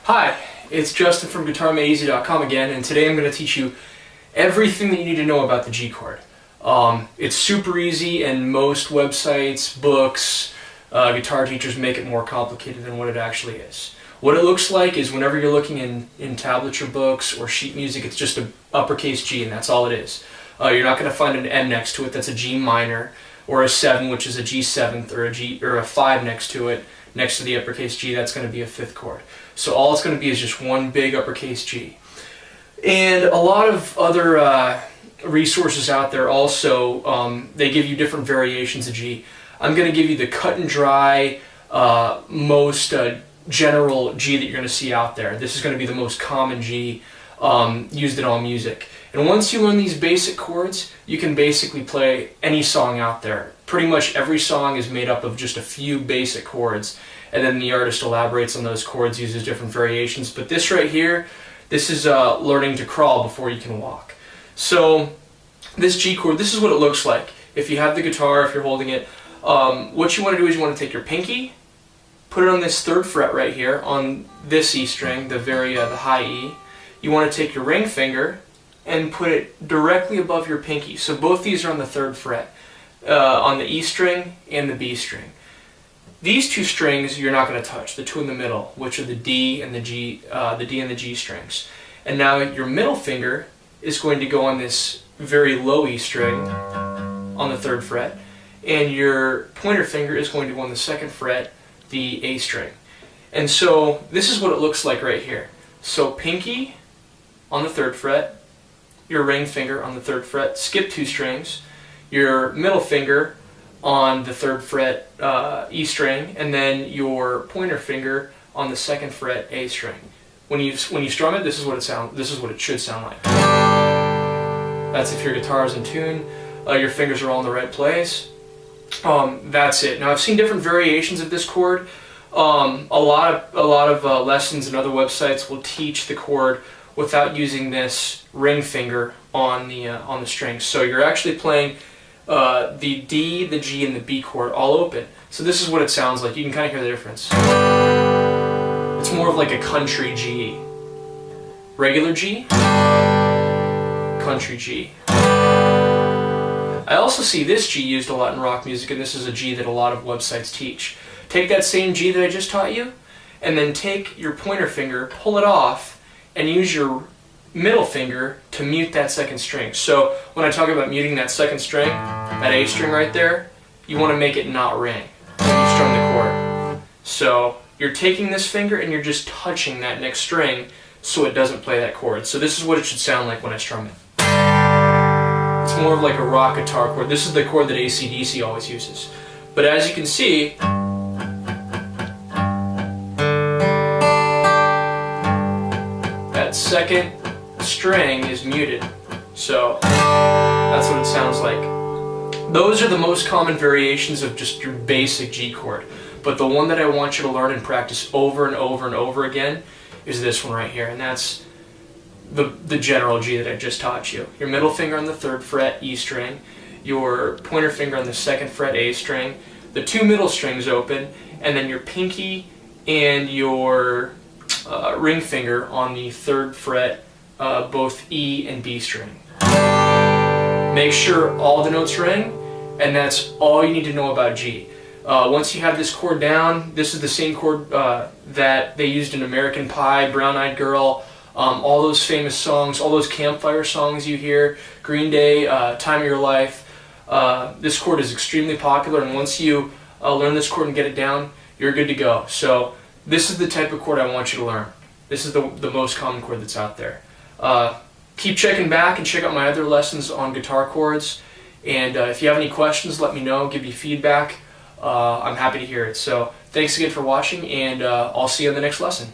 Hi, it's Justin from GuitarMadeEZ.com again, and today I'm going to teach you everything that you need to know about the G chord. It's super easy, and most websites, books, guitar teachers make it more complicated than what it actually is. What it looks like is whenever you're looking in tablature books or sheet music, it's just an uppercase G, and that's all it is. You're not going to find an M next to it that's a G minor, or a 7, which is a G7th, or a 5 next to it, next to the uppercase G. That's going to be a 5th chord. So all it's going to be is just one big uppercase G. And a lot of other resources out there also, they give you different variations of G. I'm going to give you the cut and dry, most general G that you're going to see out there. This is going to be the most common G used in all music. And once you learn these basic chords, you can basically play any song out there. Pretty much every song is made up of just a few basic chords, and then the artist elaborates on those chords, uses different variations. But this right here, this is learning to crawl before you can walk. So this G chord, this is what it looks like. If you have the guitar, if you're holding it, what you want to do is you want to take your pinky, put it on this 3rd fret right here, on this E string, the high E. You want to take your ring finger and put it directly above your pinky. So both these are on the 3rd fret, on the E string and the B string. These two strings you're not going to touch, the two in the middle, which are the D and the G, strings. And now your middle finger is going to go on this very low E string on the 3rd fret, and your pointer finger is going to go on the 2nd fret, the A string. And so this is what it looks like right here. So pinky on the 3rd fret, your ring finger on the 3rd fret, skip 2 strings, your middle finger on the 3rd fret E string, and then your pointer finger on the 2nd fret A string. When you strum it, this is what it should sound like. That's if your guitar is in tune, your fingers are all in the right place. That's it. Now I've seen different variations of this chord. A lot of lessons and other websites will teach the chord without using this ring finger on the strings. So you're actually playing the D, the G, and the B chord all open. So this is what it sounds like. You can kind of hear the difference. It's more of like a country G. Regular G, country G. I also see this G used a lot in rock music, and this is a G that a lot of websites teach. Take that same G that I just taught you, and then take your pointer finger, pull it off, and use your middle finger to mute that 2nd string. So when I talk about muting that 2nd string, that A string right there, you want to make it not ring when you strum the chord. So you're taking this finger and you're just touching that next string so it doesn't play that chord. So this is what it should sound like when I strum it. It's more of like a rock guitar chord. This is the chord that AC/DC always uses. But as you can see, that 2nd string is muted. So that's what it sounds like. Those are the most common variations of just your basic G chord. But the one that I want you to learn and practice over and over and over again is this one right here, and that's the general G that I just taught you. Your middle finger on the 3rd fret E string, your pointer finger on the 2nd fret A string, the 2 middle strings open, and then your pinky and your ring finger on the 3rd fret, both E and B string. Make sure all the notes ring, and that's all you need to know about G. Once you have this chord down, this is the same chord that they used in American Pie, Brown Eyed Girl, all those famous songs, all those campfire songs you hear, Green Day, Time of Your Life. This chord is extremely popular, and once you learn this chord and get it down, you're good to go. So this is the type of chord I want you to learn. This is the most common chord that's out there. Keep checking back and check out my other lessons on guitar chords. And if you have any questions, let me know, give me feedback. I'm happy to hear it. So thanks again for watching, and I'll see you in the next lesson.